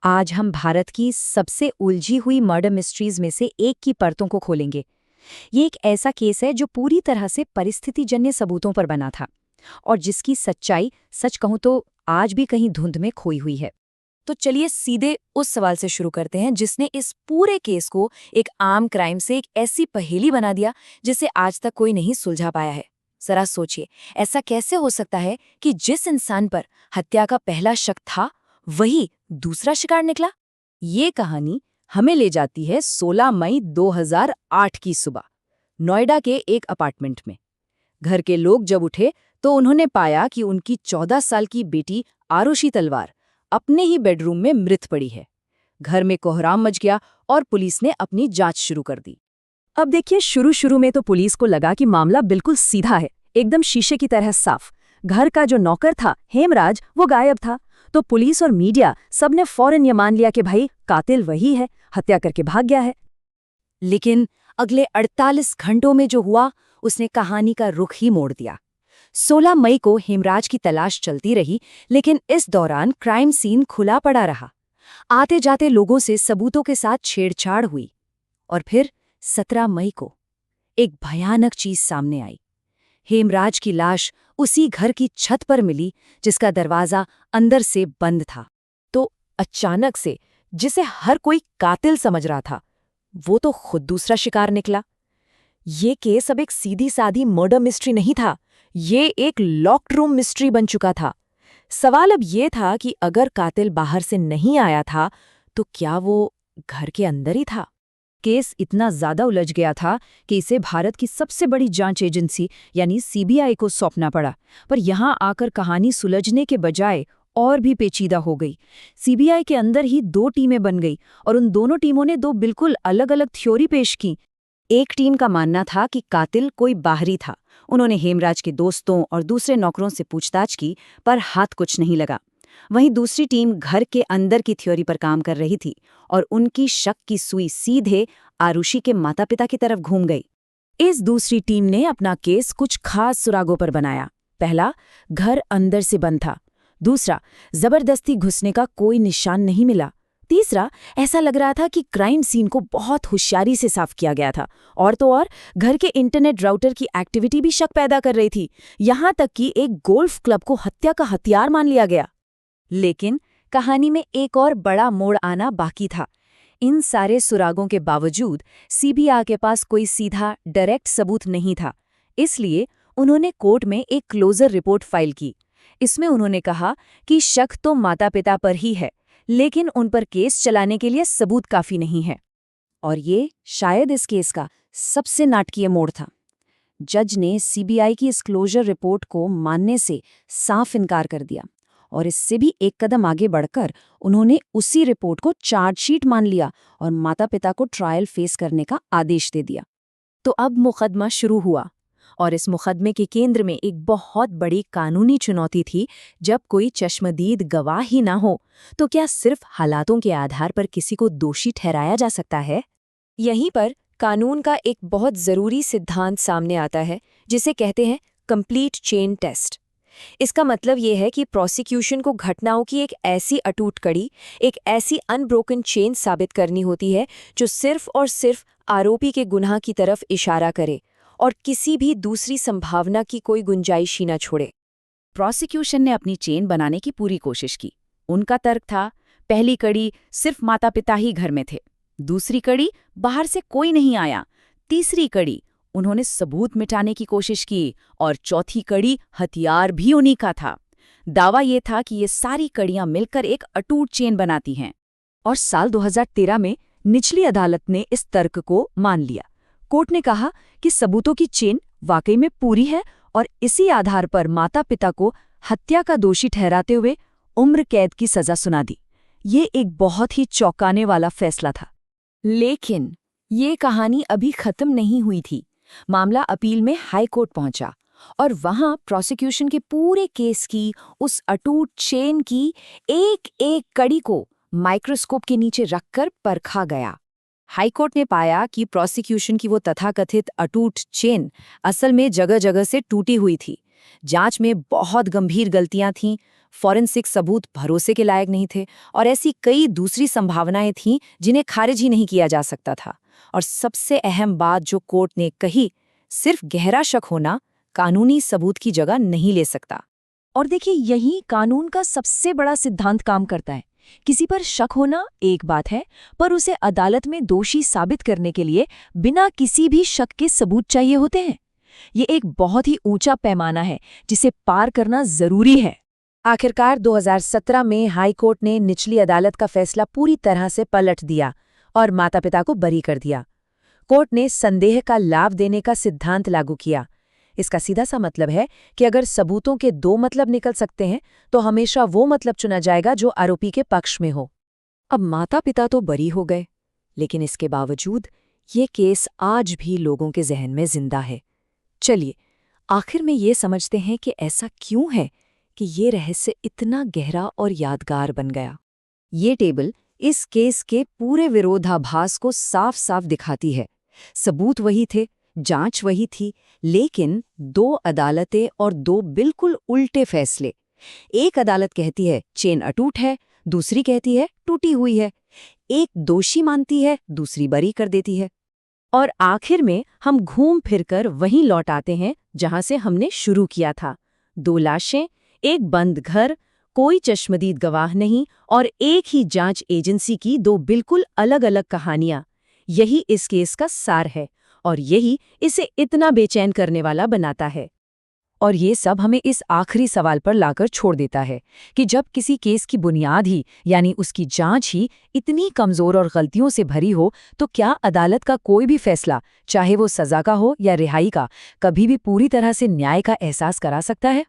आज हम भारत की सबसे उलझी हुई मर्डर मिस्ट्रीज में से एक की परतों को खोलेंगे। ये एक ऐसा केस है जो पूरी तरह से परिस्थितिजन्य सबूतों पर बना था और जिसकी सच्चाई सच कहूं तो आज भी कहीं धुंध में खोई हुई है। तो चलिए सीधे उस सवाल से शुरू करते हैं जिसने इस पूरे केस को एक आम क्राइम से एक ऐसी पहेली बना दिया जिसे आज तक कोई नहीं सुलझा पाया है। जरा सोचिए, ऐसा कैसे हो सकता है कि जिस इंसान पर हत्या का पहला शक था वही दूसरा शिकार निकला। ये कहानी हमें ले जाती है 16 मई 2008 की सुबह, नोएडा के एक अपार्टमेंट में। घर के लोग जब उठे तो उन्होंने पाया कि उनकी 14 साल की बेटी आरुषि तलवार अपने ही बेडरूम में मृत पड़ी है। घर में कोहराम मच गया और पुलिस ने अपनी जांच शुरू कर दी। अब देखिए, शुरू में तो पुलिस को लगा कि मामला बिल्कुल सीधा है, एकदम शीशे की तरह साफ। घर का जो नौकर था हेमराज, वो गायब था। तो पुलिस और मीडिया सबने फौरन ये मान लिया कि भाई कातिल वही है, हत्या करके भाग गया है। लेकिन अगले 48 घंटों में जो हुआ उसने कहानी का रुख ही मोड़ दिया। 16 मई को हेमराज की तलाश चलती रही, लेकिन इस दौरान क्राइम सीन खुला पड़ा रहा। आते जाते लोगों से सबूतों के साथ छेड़छाड़ हुई और फिर 17 मई को एक भयानक चीज सामने आई। हेमराज की लाश उसी घर की छत पर मिली जिसका दरवाजा अंदर से बंद था। तो अचानक से जिसे हर कोई कातिल समझ रहा था वो तो खुद दूसरा शिकार निकला। ये केस अब एक सीधी सादी मर्डर मिस्ट्री नहीं था, ये एक लॉक्ड रूम मिस्ट्री बन चुका था। सवाल अब ये था कि अगर कातिल बाहर से नहीं आया था तो क्या वो घर के अंदर ही था। केस इतना ज्यादा उलझ गया था कि इसे भारत की सबसे बड़ी जांच एजेंसी यानी सीबीआई को सौंपना पड़ा। पर यहां आकर कहानी सुलझने के बजाय और भी पेचीदा हो गई। सीबीआई के अंदर ही 2 टीमें बन गई और उन दोनों टीमों ने 2 बिल्कुल अलग-अलग थ्योरी पेश की। एक टीम का मानना था कि कातिल कोई बाहरी था। उन्होंने हेमराज के दोस्तों और दूसरे नौकरों से पूछताछ की, पर हाथ कुछ नहीं लगा। वहीं दूसरी टीम घर के अंदर की थ्योरी पर काम कर रही थी और उनकी शक की सुई सीधे आरुषि के माता-पिता की तरफ घूम गई। इस दूसरी टीम ने अपना केस कुछ खास सुरागों पर बनाया। पहला, घर अंदर से बंद था। दूसरा, जबरदस्ती घुसने का कोई निशान नहीं मिला। तीसरा, ऐसा लग रहा था कि क्राइम सीन को बहुत होशियारी से साफ किया गया था। और तो और घर के इंटरनेट राउटर की एक्टिविटी भी शक पैदा कर रही थी। यहां तक कि एक गोल्फ क्लब को हत्या का हथियार मान लिया गया। लेकिन कहानी में एक और बड़ा मोड़ आना बाकी था। इन सारे सुरागों के बावजूद सीबीआई के पास कोई सीधा डायरेक्ट सबूत नहीं था। इसलिए उन्होंने कोर्ट में एक क्लोजर रिपोर्ट फाइल की। इसमें उन्होंने कहा कि शक तो माता-पिता पर ही है, लेकिन उन पर केस चलाने के लिए सबूत काफी नहीं है। और ये शायद इस केस का सबसे नाटकीय मोड़ था। जज ने सीबीआई की इस क्लोजर रिपोर्ट को मानने से साफ इनकार कर दिया और इससे भी एक कदम आगे बढ़कर उन्होंने उसी रिपोर्ट को चार्जशीट मान लिया और माता-पिता को ट्रायल फेस करने का आदेश दे दिया। तो अब मुकदमा शुरू हुआ और इस मुकदमे के केंद्र में एक बहुत बड़ी कानूनी चुनौती थी। जब कोई चश्मदीद गवाह ही ना हो तो क्या सिर्फ हालातों के आधार पर किसी को दोषी ठहराया जा सकता है? यहीं पर कानून का एक बहुत जरूरी सिद्धांत सामने आता है जिसे कहते हैं कंप्लीट चेन टेस्ट। इसका मतलब ये है कि प्रोसिक्यूशन को घटनाओं की एक ऐसी अटूट कड़ी, एक ऐसी अनब्रोकन चेन साबित करनी होती है जो सिर्फ और सिर्फ आरोपी के गुनाह की तरफ इशारा करे और किसी भी दूसरी संभावना की कोई गुंजाइश ही न छोड़े। प्रोसिक्यूशन ने अपनी चेन बनाने की पूरी कोशिश की। उनका तर्क था, पहली कड़ी सिर्फ माता-पिता ही घर में थे, दूसरी कड़ी बाहर से कोई नहीं आया, तीसरी कड़ी उन्होंने सबूत मिटाने की कोशिश की और चौथी कड़ी हथियार भी उन्हीं का था। दावा ये था कि ये सारी कड़ियां मिलकर एक अटूट चेन बनाती हैं। और साल 2013 में निचली अदालत ने इस तर्क को मान लिया। कोर्ट ने कहा कि सबूतों की चेन वाकई में पूरी है और इसी आधार पर माता-पिता को हत्या का दोषी ठहराते हुए उम्र कैद की सजा सुना दी। ये एक बहुत ही चौंकाने वाला फैसला था। लेकिन ये कहानी अभी खत्म नहीं हुई थी। मामला अपील में हाई कोर्ट पहुंचा और वहां प्रोसिक्यूशन के पूरे केस की, उस अटूट चेन की एक एक कड़ी को माइक्रोस्कोप के नीचे रखकर परखा गया। हाई कोर्ट ने पाया कि प्रोसिक्यूशन की वो तथाकथित अटूट चेन असल में जगह जगह से टूटी हुई थी। जांच में बहुत गंभीर गलतियां थीं, फॉरेंसिक सबूत भरोसे के लायक नहीं थे और ऐसी कई दूसरी संभावनाएं थीं जिन्हें खारिज ही नहीं किया जा सकता था। और सबसे अहम बात जो कोर्ट ने कही, सिर्फ गहरा शक होना कानूनी सबूत की जगह नहीं ले सकता। और देखिए, यही कानून का सबसे बड़ा सिद्धांत काम करता है। किसी पर शक होना एक बात है, पर उसे अदालत में दोषी साबित करने के लिए बिना किसी भी शक के सबूत चाहिए होते हैं। ये एक बहुत ही ऊंचा पैमाना है जिसे पार करना जरूरी है। आखिरकार 2017 में हाई कोर्ट ने निचली अदालत का फैसला पूरी तरह से पलट दिया और माता-पिता को बरी कर दिया। कोर्ट ने संदेह का लाभ देने का सिद्धांत लागू किया। इसका सीधा सा मतलब है कि अगर सबूतों के दो मतलब निकल सकते हैं तो हमेशा वो मतलब चुना जाएगा जो आरोपी के पक्ष में हो। अब माता-पिता तो बरी हो गए, लेकिन इसके बावजूद ये केस आज भी लोगों के जहन में जिंदा है। चलिए, आखिर में ये समझते हैं कि ऐसा क्यों है कि ये रहस्य इतना गहरा और यादगार बन गया। ये टेबल इस केस के पूरे विरोधाभास को साफ साफ दिखाती है। सबूत वही थे, जांच वही थी, लेकिन दो अदालतें और दो बिल्कुल उल्टे फैसले। एक अदालत कहती है चेन अटूट है, दूसरी कहती है टूटी हुई है। एक दोषी मानती है, दूसरी बरी कर देती है। और आखिर में हम घूम फिरकर वहीं लौट आते हैं जहां से हमने शुरू किया था। दो लाशें, एक बंद घर, कोई चश्मदीद गवाह नहीं और एक ही जांच एजेंसी की दो बिल्कुल अलग-अलग कहानियां। यही इस केस का सार है और यही इसे इतना बेचैन करने वाला बनाता है। और ये सब हमें इस आखिरी सवाल पर लाकर छोड़ देता है कि जब किसी केस की बुनियाद ही यानी उसकी जांच ही इतनी कमजोर और गलतियों से भरी हो, तो क्या अदालत का कोई भी फैसला, चाहे वो सजा का हो या रिहाई का, कभी भी पूरी तरह से न्याय का एहसास करा सकता है?